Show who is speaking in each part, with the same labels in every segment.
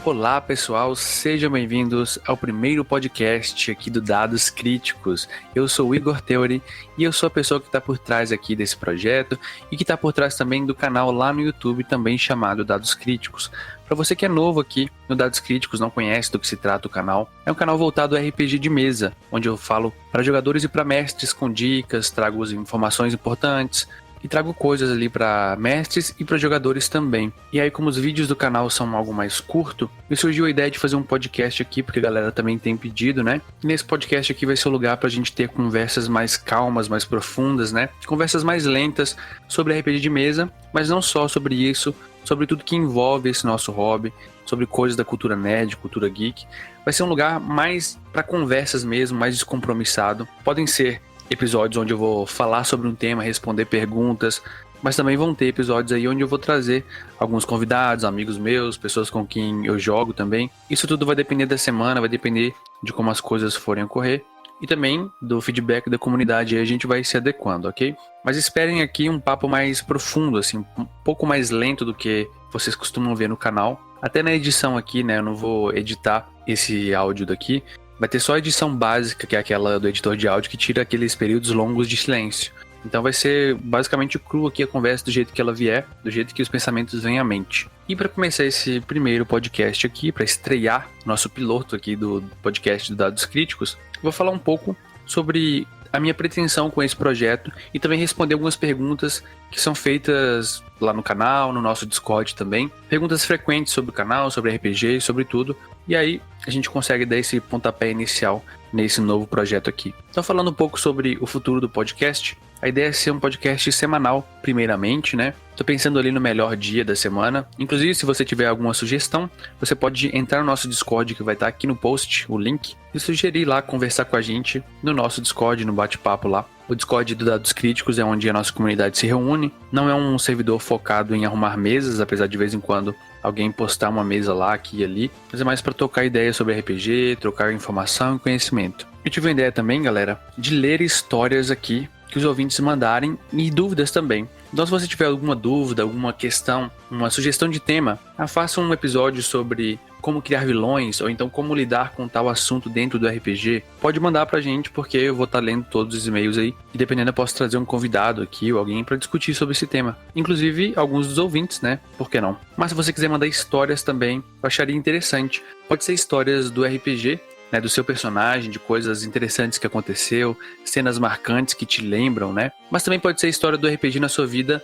Speaker 1: Olá pessoal, sejam bem-vindos ao primeiro podcast aqui do Dados Críticos. Eu sou o Igor Theory e eu sou a pessoa que está por trás aqui desse projeto e que está por trás também do canal lá no YouTube, também chamado Dados Críticos. Para você que é novo aqui no Dados Críticos, não conhece do que se trata o canal, é um canal voltado ao RPG de mesa, onde eu falo para jogadores e para mestres com dicas, trago informações importantes, e trago coisas ali para mestres e para jogadores também. E aí, como os vídeos do canal são algo mais curto, me surgiu a ideia de fazer um podcast aqui, porque a galera também tem pedido, né? E nesse podcast aqui vai ser o lugar pra gente ter conversas mais calmas, mais profundas, né? Conversas mais lentas sobre RPG de mesa, mas não só sobre isso, sobre tudo que envolve esse nosso hobby, sobre coisas da cultura nerd, cultura geek. Vai ser um lugar mais para conversas mesmo, mais descompromissado. Podem ser episódios onde eu vou falar sobre um tema, responder perguntas, mas também vão ter episódios aí onde eu vou trazer alguns convidados, amigos meus, pessoas com quem eu jogo também. Isso tudo vai depender da semana, vai depender de como as coisas forem ocorrer e também do feedback da comunidade, aí a gente vai se adequando, ok? Mas esperem aqui um papo mais profundo, assim, um pouco mais lento do que vocês costumam ver no canal. Até na edição aqui, né, eu não vou editar esse áudio daqui. Vai ter só a edição básica, que é aquela do editor de áudio que tira aqueles períodos longos de silêncio. Então vai ser basicamente cru aqui a conversa do jeito que ela vier, do jeito que os pensamentos vêm à mente. E para começar esse primeiro podcast aqui, para estrear nosso piloto aqui do podcast do Dados Críticos, vou falar um pouco sobre a minha pretensão com esse projeto e também responder algumas perguntas que são feitas lá no canal, no nosso Discord também. Perguntas frequentes sobre o canal, sobre RPG, sobre tudo. E aí a gente consegue dar esse pontapé inicial nesse novo projeto aqui. Então, falando um pouco sobre o futuro do podcast, a ideia é ser um podcast semanal, primeiramente, né? Tô pensando ali no melhor dia da semana. Inclusive, se você tiver alguma sugestão, você pode entrar no nosso Discord, que vai estar aqui no post, o link, e sugerir lá, conversar com a gente no nosso Discord, no bate-papo lá. O Discord do Dados Críticos é onde a nossa comunidade se reúne. Não é um servidor focado em arrumar mesas, apesar de vez em quando alguém postar uma mesa lá, aqui e ali, mas é mais para trocar ideias sobre RPG, trocar informação e conhecimento. Eu tive uma ideia também, galera, de ler histórias aqui que os ouvintes mandarem e dúvidas também. Então, se você tiver alguma dúvida, alguma questão, uma sugestão de tema, faça um episódio sobre como criar vilões ou então como lidar com tal assunto dentro do RPG. Pode mandar pra gente, porque eu vou estar lendo todos os e-mails aí e dependendo eu posso trazer um convidado aqui ou alguém para discutir sobre esse tema. Inclusive alguns dos ouvintes, né? Por que não? Mas se você quiser mandar histórias também, eu acharia interessante. Pode ser histórias do RPG, né, do seu personagem, de coisas interessantes que aconteceu, cenas marcantes que te lembram, né? Mas também pode ser a história do RPG na sua vida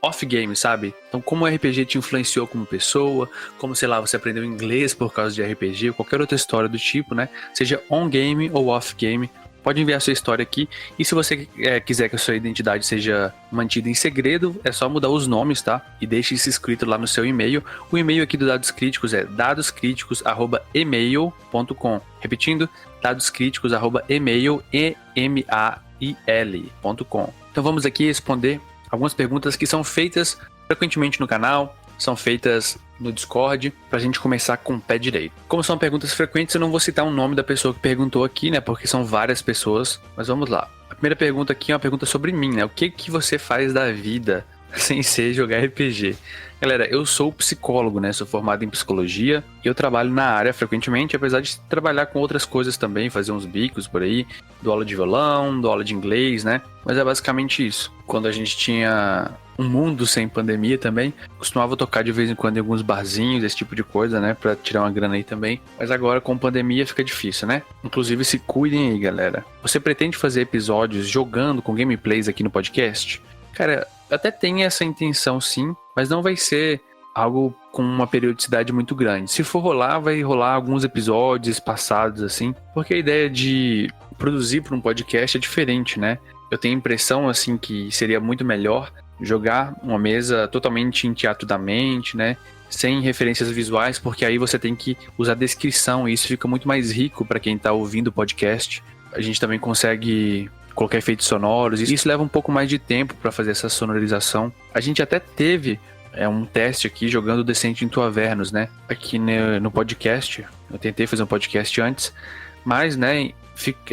Speaker 1: off-game, sabe? Então, como o RPG te influenciou como pessoa, como, sei lá, você aprendeu inglês por causa de RPG, ou qualquer outra história do tipo, né? Seja on-game ou off-game, pode enviar sua história aqui. E se você quiser que a sua identidade seja mantida em segredo, é só mudar os nomes, tá? E deixe isso escrito lá no seu e-mail. O e-mail aqui do Dados Críticos é dadoscriticos@email.com. Repetindo, dadoscriticos@email.com. Então vamos aqui responder algumas perguntas que são feitas frequentemente no canal, são feitas no Discord, pra gente começar com o pé direito. Como são perguntas frequentes, eu não vou citar o nome da pessoa que perguntou aqui, né, porque são várias pessoas, mas vamos lá. A primeira pergunta aqui é uma pergunta sobre mim, né, o que você faz da vida sem ser jogar RPG? Galera, eu sou psicólogo, né, sou formado em psicologia e eu trabalho na área frequentemente, apesar de trabalhar com outras coisas também, fazer uns bicos por aí, dou aula de violão, dou aula de inglês, né, mas é basicamente isso. Quando a gente tinha um mundo sem pandemia também, costumava tocar de vez em quando em alguns barzinhos, esse tipo de coisa, né, pra tirar uma grana aí também, mas agora com pandemia fica difícil, né? Inclusive se cuidem aí, galera. Você pretende fazer episódios jogando com gameplays aqui no podcast? Cara, até tem essa intenção sim, mas não vai ser algo com uma periodicidade muito grande. Se for rolar, vai rolar alguns episódios passados assim, porque a ideia de produzir para um podcast é diferente, né? Eu tenho a impressão assim que seria muito melhor jogar uma mesa totalmente em teatro da mente, né? Sem referências visuais, porque aí você tem que usar descrição e isso fica muito mais rico para quem está ouvindo o podcast. A gente também consegue colocar efeitos sonoros e isso leva um pouco mais de tempo para fazer essa sonorização. A gente até teve um teste aqui jogando Descent into Avernus, né? Aqui no podcast. Eu tentei fazer um podcast antes, mas, né,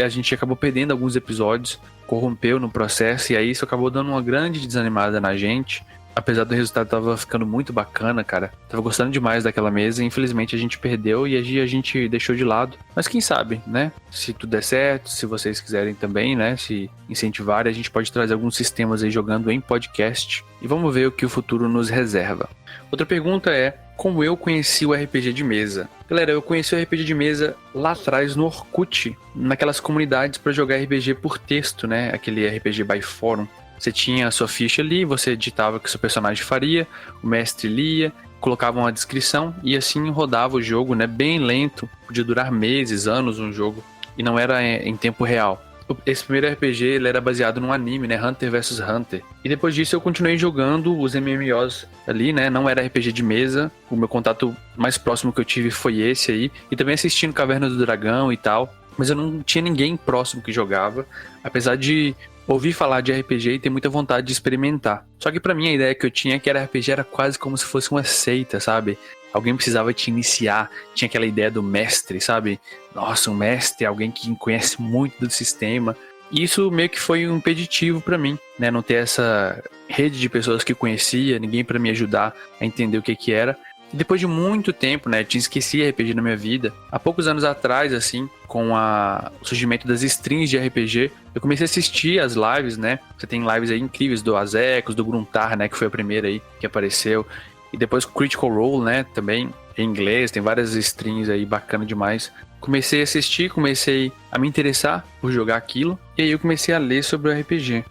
Speaker 1: a gente acabou perdendo alguns episódios, corrompeu no processo e aí isso acabou dando uma grande desanimada na gente. apesar do resultado tava ficando muito bacana, cara. Tava gostando demais daquela mesa. Infelizmente a gente perdeu e a gente deixou de lado. Mas quem sabe, né? Se tudo der certo, se vocês quiserem também, né? Se incentivarem, a gente pode trazer alguns sistemas aí jogando em podcast. E vamos ver o que o futuro nos reserva. Outra pergunta é: como eu conheci o RPG de mesa? Galera, eu conheci o RPG de mesa lá atrás no Orkut, naquelas comunidades para jogar RPG por texto, né? Aquele RPG by Forum. Você tinha a sua ficha ali, você editava o que seu personagem faria, o mestre lia, colocava uma descrição e assim rodava o jogo, né? Bem lento, podia durar meses, anos um jogo, e não era em tempo real. Esse primeiro RPG ele era baseado num anime, né? Hunter vs Hunter. E depois disso eu continuei jogando os MMOs ali, né? Não era RPG de mesa. O meu contato mais próximo que eu tive foi esse aí. E também assistindo Caverna do Dragão e tal. Mas eu não tinha ninguém próximo que jogava. Apesar de ouvir falar de RPG e ter muita vontade de experimentar. Só que pra mim a ideia que eu tinha é que era RPG era quase como se fosse uma seita, sabe? Alguém precisava te iniciar, tinha aquela ideia do mestre, sabe? Nossa, um mestre, alguém que conhece muito do sistema. E isso meio que foi um impeditivo pra mim, né? Não ter essa rede de pessoas que conhecia, ninguém pra me ajudar a entender o que era. E depois de muito tempo, né, eu tinha esquecido RPG na minha vida. Há poucos anos atrás, assim, com o surgimento das streams de RPG, eu comecei a assistir as lives, né? Você tem lives aí incríveis do Azekos, do Gruntar, né, que foi a primeira aí que apareceu. E depois Critical Role, né, também em inglês, tem várias streams aí, bacana demais. Comecei a assistir, comecei a me interessar por jogar aquilo, e aí eu comecei a ler sobre o RPG.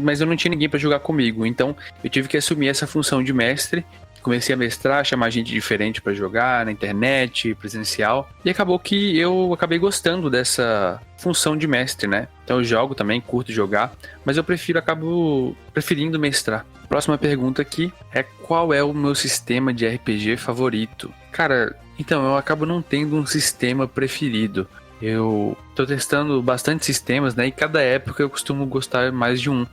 Speaker 1: Mas eu não tinha ninguém para jogar comigo, então eu tive que assumir essa função de mestre. Comecei a mestrar, chamar gente diferente para jogar na internet, presencial. E acabou que eu acabei gostando dessa função de mestre, né? Então eu jogo também, curto jogar, mas eu acabo preferindo mestrar. Próxima pergunta aqui é: qual é o meu sistema de RPG favorito? Cara, então eu acabo não tendo um sistema preferido. Eu tô testando bastante sistemas, né? E cada época eu costumo gostar mais de um.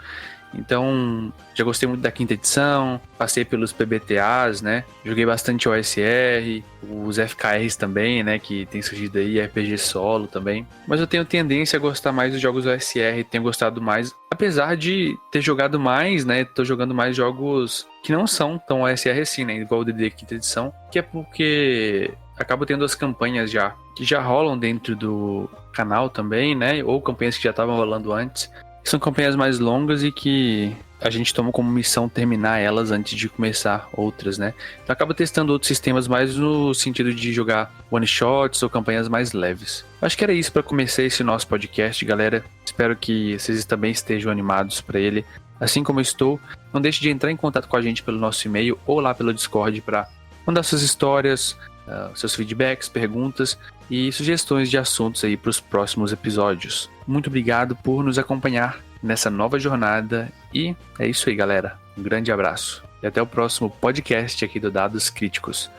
Speaker 1: Então, já gostei muito da quinta edição, passei pelos PBTAs, né? Joguei bastante OSR, os FKRs também, né? Que tem surgido aí, RPG solo também. Mas eu tenho tendência a gostar mais dos jogos OSR, tenho gostado mais, apesar de ter jogado mais, né? Tô jogando mais jogos que não são tão OSR assim, né? Igual o D&D quinta edição, que é porque acabo tendo as campanhas que já rolam dentro do canal também, né? Ou campanhas que já estavam rolando antes. São campanhas mais longas e que a gente toma como missão terminar elas antes de começar outras, né? Então acaba testando outros sistemas mais no sentido de jogar one-shots ou campanhas mais leves. Acho que era isso para começar esse nosso podcast, galera. Espero que vocês também estejam animados para ele, assim como eu estou. Não deixe de entrar em contato com a gente pelo nosso e-mail ou lá pelo Discord para mandar suas histórias, seus feedbacks, perguntas e sugestões de assuntos aí para os próximos episódios. Muito obrigado por nos acompanhar nessa nova jornada e é isso aí, galera. Um grande abraço e até o próximo podcast aqui do Dados Críticos.